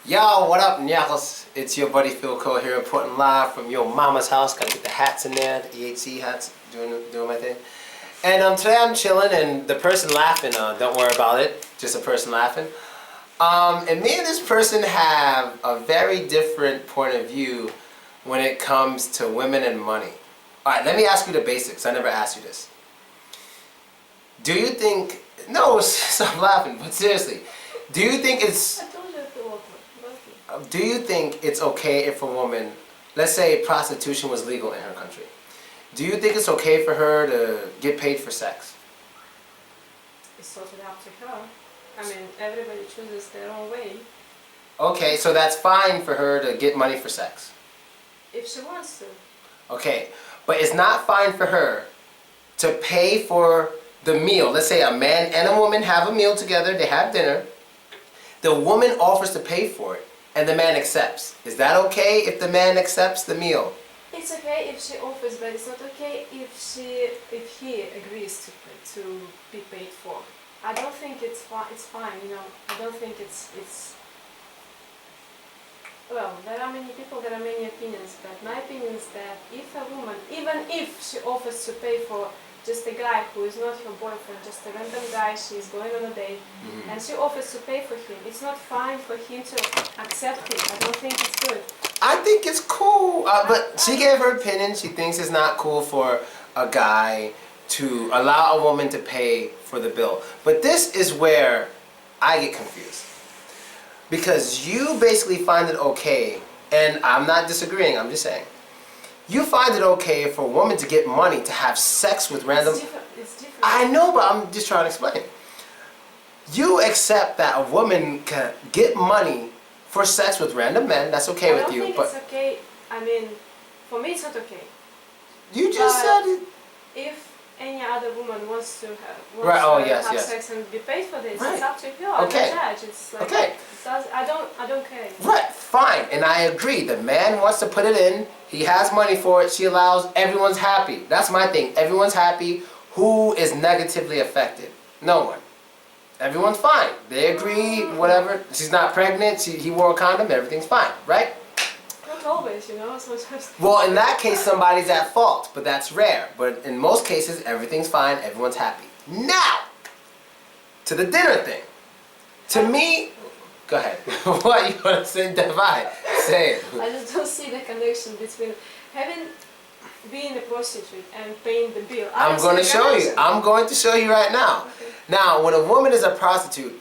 Yo, what up, Nyakos? It's your buddy Philko here, reporting live from your mama's house. Gotta get the hats in there, the EHC hats, doing my thing. And today I'm chilling, and the person laughing, don't worry about it, just a person laughing. And me and this person have a very different point of view when it comes to women and money. Alright, let me ask you the basics. I never asked you this. Do you think, no, stop laughing, but seriously, do you think it's okay if a woman, let's say prostitution was legal in her country, do you think it's okay for her to get paid for sex? It's totally up to her. I mean, everybody chooses their own way. Okay, so that's fine for her to get money for sex? If she wants to. Okay, but it's not fine for her to pay for the meal. Let's say a man and a woman have a meal together, they have dinner. The woman offers to pay for it, and the man accepts. Is that okay if the man accepts the meal? It's okay if she offers, but it's not okay if he agrees to be paid for. I don't think it's fine, you know. I don't think it's. Well, there are many people, there are many opinions, but my opinion is that if a woman, even if she offers to pay for just a guy who is not her boyfriend, just a random guy, she's going on a date, and she offers to pay for him, it's not fine for him to accept it. I don't think it's good. I think it's cool, but she gave her opinion. She thinks it's not cool for a guy to allow a woman to pay for the bill. But this is where I get confused. Because you basically find it okay, and I'm not disagreeing, I'm just saying, you find it okay for a woman to get money to have sex with random... It's different. I know, but I'm just trying to explain. You accept that a woman can get money for sex with random men, that's okay with you, but... I don't think it's okay, I mean, for me it's not okay. You just said it. If any other woman wants to have sex and be paid for this, it's up to her. I'm Okay. not judge. It's like, Okay. I don't care. Right, fine, and I agree. The man wants to put it in, he has money for it, she allows, everyone's happy. That's my thing, everyone's happy. Who is negatively affected? No one. Everyone's fine. They agree, whatever. She's not pregnant, he wore a condom, everything's fine, right? Not always, you know, sometimes. Well, in that case, somebody's at fault, but that's rare. But in most cases, everything's fine, everyone's happy. Now, to the dinner thing. To me, go ahead. What, you want to say, divide? Say it. I just don't see the connection between having being a prostitute and paying the bill. I'm going to show you. I'm going to show you right now. Okay. Now, when a woman is a prostitute,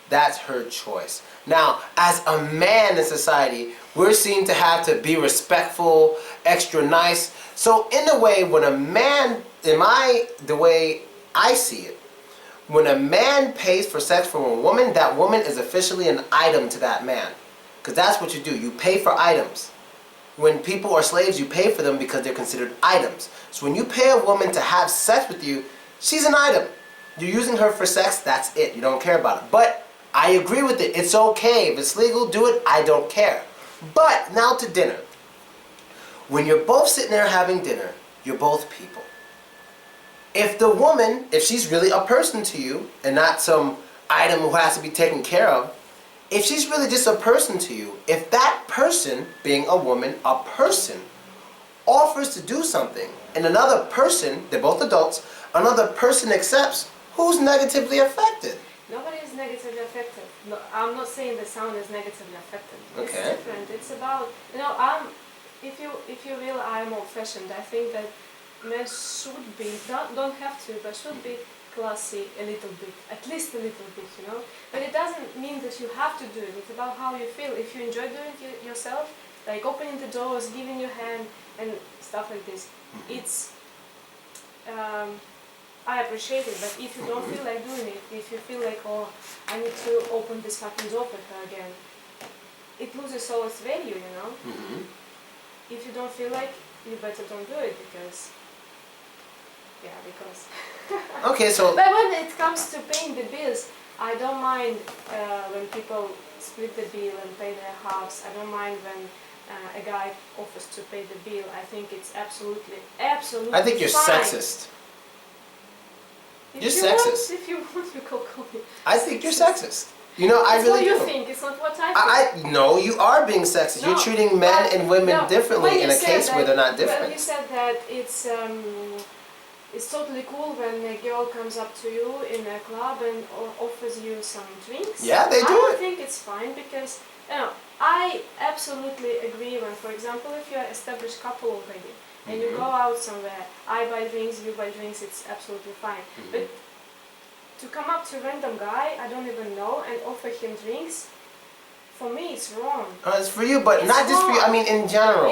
that's her choice. Now, as a man in society, we're seen to have to be respectful, extra nice. So in a way, when a man, the way I see it, when a man pays for sex from a woman, that woman is officially an item to that man. Because that's what you do. You pay for items. When people are slaves, you pay for them because they're considered items. So when you pay a woman to have sex with you, she's an item. You're using her for sex, that's it. You don't care about it. But I agree with it. It's okay. If it's legal, do it. I don't care. But now to dinner. When you're both sitting there having dinner, you're both people. If the woman, if she's really a person to you and not some item who has to be taken care of, if she's really just a person to you, if that person, being a woman, a person, offers to do something and another person, they're both adults, another person accepts, who's negatively affected? Nobody is negatively affected. No, I'm not saying the sound is negatively affected. It's Okay. different. It's about, you know, if you will, I'm old-fashioned. I think that men should be, don't have to, but should be classy a little bit, at least a little bit, you know. But it doesn't mean that you have to do it. It's about how you feel. If you enjoy doing it yourself, like opening the doors, giving your hand, and stuff like this, it's. I appreciate it, but if you don't feel like doing it, if you feel like, oh, I need to open this fucking door for her again, it loses all its value, you know? If you don't feel like, you better don't do it because... Okay, so... But when it comes to paying the bills, I don't mind when people split the bill and pay their halves. I don't mind when a guy offers to pay the bill. I think it's absolutely I think you're fine. sexist. If You're you sexist. Want, if you want, you can call me. I think you're sexist. You know, I It's really what you do. think. It's not what I think. No, you are being sexist. No, You're treating men but- and women no, differently when in you a said case that- where they're not Well, different. you said that it's totally cool when a girl comes up to you in a club and offers you some drinks. Yeah, they do I it. think it's fine because I absolutely agree when, for example, if you're an established couple already and you go out somewhere, I buy drinks, you buy drinks, it's absolutely fine. But to come up to a random guy I don't even know and offer him drinks, for me it's wrong. It's for you, but It's not just for you. wrong. I mean, in general.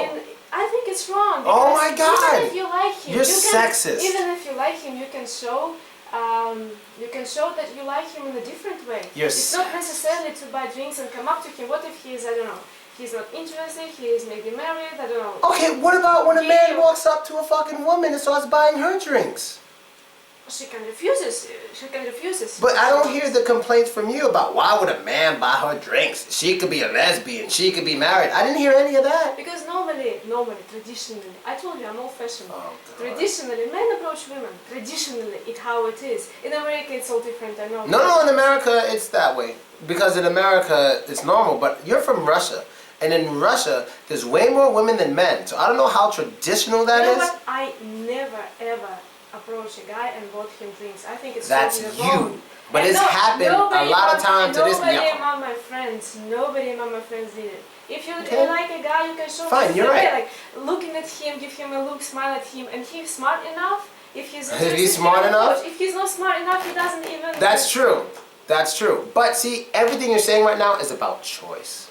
I think it's wrong. Oh my because God! Even if you like him, You're you sexist. Even if you like him, you can show that you like him in a different way. It's not necessarily to buy drinks and come up to him. What if he's, I don't know, he's not interested, he is maybe married, I don't know. Okay, what about when a man walks up to a fucking woman and starts buying her drinks? She can refuse it. She can refuse it. But I don't hear the complaints from you about why would a man buy her drinks? She could be a lesbian. She could be married. I didn't hear any of that. Because normally, traditionally, I told you I'm old-fashioned. Oh, Traditionally, men approach women. Traditionally, it's how it is. In America, it's all different. I know. No, in America, it's that way. Because in America, it's normal. But you're from Russia. And in Russia, there's way more women than men. So I don't know how traditional that You know is. what? I never, ever approach a guy and bought him drinks. I think it's That's totally wrong. you. But And it's happened a lot of times to this. Nobody among my friends did it. If you Okay. like a guy, you can show Fine, him you're the way, right. like looking at him, give him a look, smile at him, and he's smart enough. If he's If he's smart enough? if he's not smart enough, he doesn't even. That's true. That's true. But see, everything you're saying right now is about choice.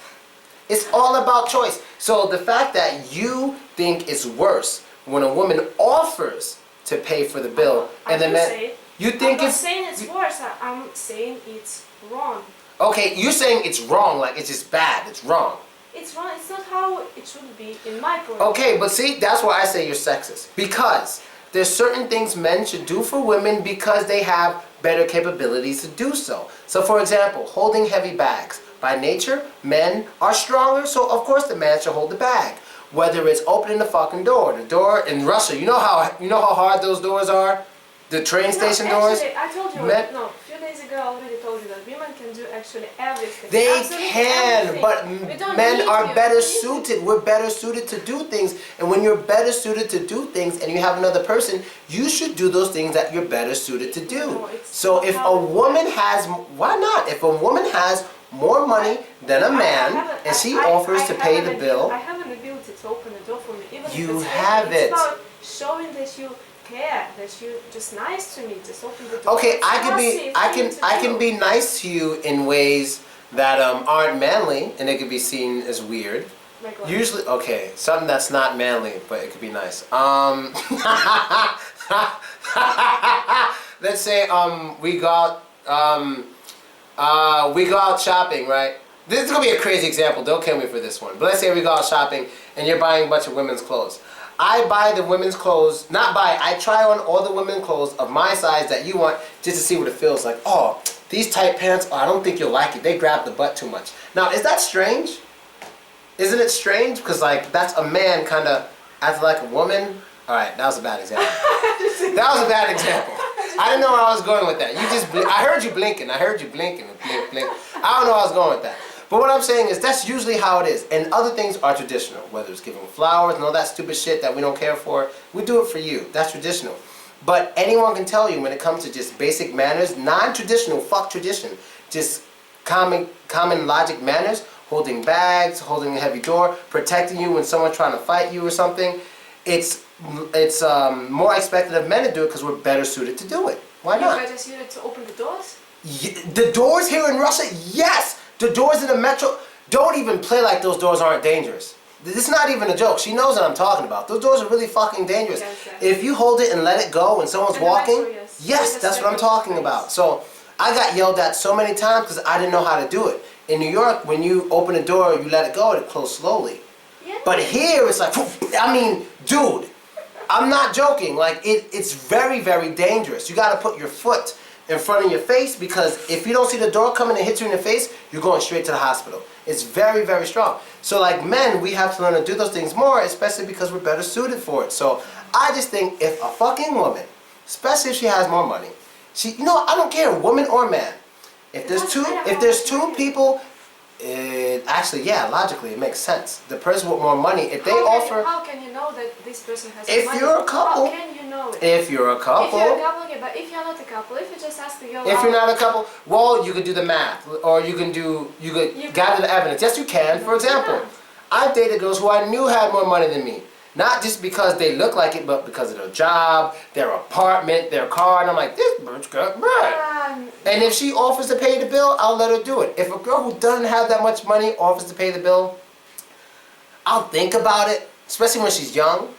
It's all about choice. So the fact that you think it's worse when a woman offers to pay for the bill and the man, you think I'm not it's saying it's worse. I'm saying it's wrong. okay. You're saying it's wrong, like it's just bad. It's wrong. It's wrong. It's not how it should be in my point. Okay, but see, that's why I say you're sexist. Because there's certain things men should do for women because they have better capabilities to do so. So for example, holding heavy bags. By nature, men are stronger, so of course the man should hold the bag. Whether it's opening the fucking door. The door in Russia, you know how hard those doors are? The train station doors? Actually, I told you, a few days ago I already told you that women can do actually everything. They Absolutely can, everything. but We don't men need are you. better We need you. suited. We're better suited to do things. And when you're better suited to do things and you have another person, you should do those things that you're better suited to do. No, it's So not if how a it woman works. has, why not? If a woman has more money than a man and she offers to pay the bill, I have an ability to open the door for me. Even You if it's have heavy. it. It's about showing that you care, that you're just nice to me, just open the door. okay, It's I can classy be, thing to I can do. be nice to you in ways that aren't manly, and it could be seen as weird. Like what? Usually, okay, something that's not manly, but it could be nice. Let's say we go out shopping, right? This is gonna be a crazy example. Don't kill me for this one. But let's say we go out shopping and you're buying a bunch of women's clothes. I buy the women's clothes, I try on all the women's clothes of my size that you want just to see what it feels like. Oh, these tight pants, I don't think you'll like it. They grab the butt too much. Now, is that strange? Isn't it strange? Because like, that's a man kind of acting like a woman. All right, that was a bad example. That was a bad example. I didn't know where I was going with that. You just, I heard you blinking. Blink, blink. I don't know where I was going with that. But what I'm saying is that's usually how it is. And other things are traditional, whether it's giving flowers and all that stupid shit that we don't care for. We do it for you. That's traditional. But anyone can tell you when it comes to just basic manners, non-traditional, fuck tradition, just common logic manners, holding bags, holding a heavy door, protecting you when someone's trying to fight you or something, it's more expected of men to do it because we're better suited to do it. Why not? You're better suited to open the doors? The doors here in Russia, yes! The doors in the metro, don't even play like those doors aren't dangerous. This is not even a joke. She knows what I'm talking about. Those doors are really fucking dangerous. Yes, yes. If you hold it and let it go when someone's In the walking, metro, yes. yes, With a that's what I'm separate talking place. about. So I got yelled at so many times because I didn't know how to do it. In New York, when you open a door, you let it go, it closes slowly. Yeah. But here, it's like, I mean, dude, I'm not joking. Like, it's very, very dangerous. You got to put your foot in front of your face because if you don't see the door coming and hit you in the face, you're going straight to the hospital. It's very, very strong. So like men, we have to learn to do those things more, especially because we're better suited for it. So I just think if a fucking woman, especially if she has more money, I don't care, woman or man, If It there's doesn't two, matter if how there's much two money. people, it actually, yeah, logically it makes sense. The person with more money, if they How can you know that this person has If money? you're a couple- How can you know it? if you're a If couple, you're a couple, okay, but if you're not a couple, if you just ask the girl, if you're not a couple, well, you could do the math, or you could You gather can't. the evidence. Yes, you can. No, For you example, can't. I've dated girls who I knew had more money than me. Not just because they look like it, but because of their job, their apartment, their car, and I'm like, this bitch got bread. And if she offers to pay the bill, I'll let her do it. If a girl who doesn't have that much money offers to pay the bill, I'll think about it, especially when she's young.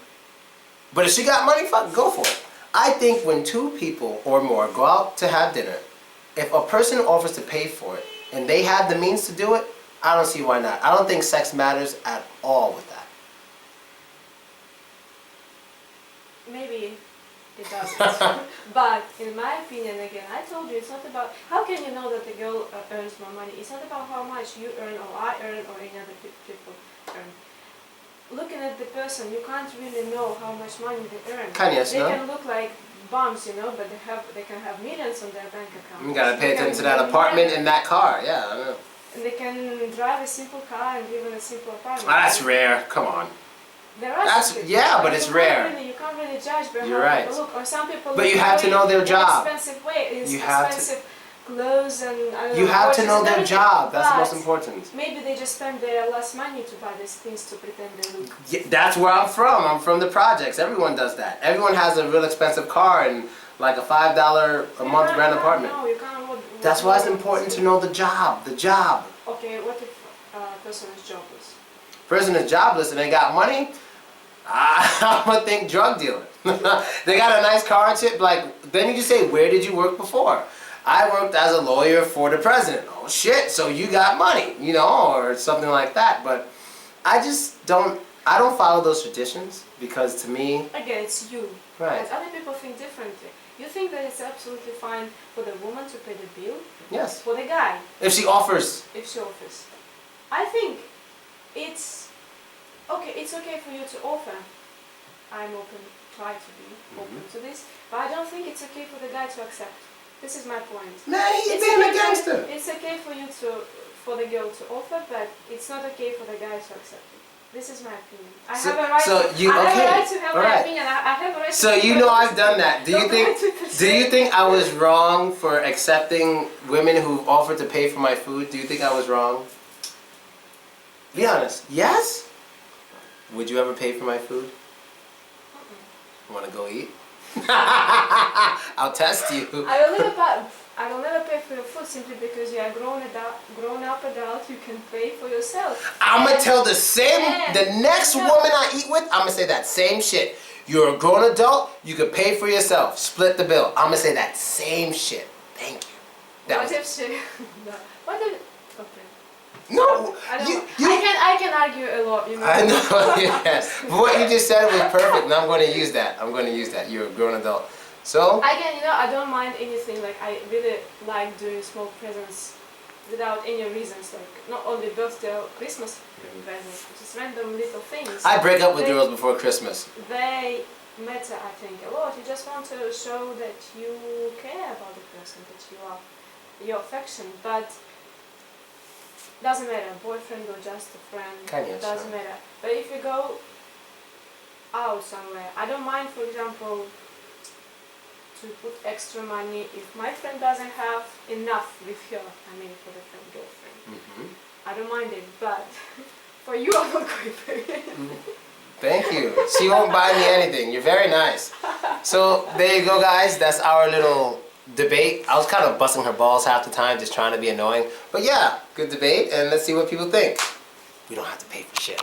But if she got money, fuck, go for it. I think when two people or more go out to have dinner, if a person offers to pay for it and they have the means to do it, I don't see why not. I don't think sex matters at all with that. Maybe it doesn't. But in my opinion, again, I told you, it's not about how can you know that the girl earns more money. It's not about how much you earn or I earn or any other people earn. Looking at the person, you can't really know how much money they earn. Yes, they no? can look like bums, but they can have millions on their bank account. You gotta pay attention to that apartment and that car. Yeah, I know. And they can drive a simple car and live in a simple apartment. That's rare. Come on. There are That's some people, yeah, but it's rare. You can't really judge by You're how right. people look. Or some people But look you have to very know their job. Expensive way, You have to- expensive clothes and I don't You know, have to watches know and their everything. job. That's the most But important. maybe they just spend their less money to buy these things to pretend they look. Yeah, that's where I'm from. I'm from the projects. Everyone does that. Everyone has a real expensive car and like a $5 a month rent apartment. No, you can't. That's why it's important to know the job. The job. Okay, what if a person is jobless? Person is jobless and they got money. I'm gonna think drug dealer. They got a nice car and shit. Like then you just say, where did you work before? I worked as a lawyer for the president. Oh shit! So you got money, or something like that. But I just don't. I don't follow those traditions because to me, again, it's you. right? But other people think differently. You think that it's absolutely fine for the woman to pay the bill? Yes. For the guy, If she offers. if she offers. I think it's okay. It's okay for you to offer. I'm open. Try to be open to this, but I don't think it's okay for the guy to accept. This is my point. Man, he's It's being a okay gangster. It's okay for the girl to offer, but it's not okay for the guy to accept it. This is my opinion. I have a right. I have a right to have my opinion. I have a right. So I've done that. Do you think I was wrong for accepting women who offered to pay for my food? Do you think I was wrong? Be honest. Yes? Would you ever pay for my food? Want to go eat? I'll test you. I will never pay for your food simply because you are grown up adult. You can pay for yourself. I'm gonna tell the next woman I eat with. I'm gonna say that same shit. You're a grown adult. You can pay for yourself. Split the bill. I'm gonna say that same shit. Thank you. What if she? What if? Okay. No. I don't know. I can argue a lot. I know. Yes. But what you just said was perfect, and I'm going to use that. You're a grown adult. So. Again, I don't mind anything. Like I really like doing small presents without any reasons. Like not only birthday or Christmas presents, just random little things. I break up with girls before Christmas. They matter, I think, a lot. You just want to show that you care about the person, that you are your affection, but doesn't matter, boyfriend or just a friend, doesn't matter. But if you go out somewhere, I don't mind, for example, to put extra money if my friend doesn't have enough with her, for the friend girlfriend. I don't mind it, but for you I'm not going for it. Thank you. She won't buy me anything. You're very nice. So there you go, guys. That's our little debate. I was kind of busting her balls half the time, just trying to be annoying. But yeah, good debate, and let's see what people think. We don't have to pay for shit.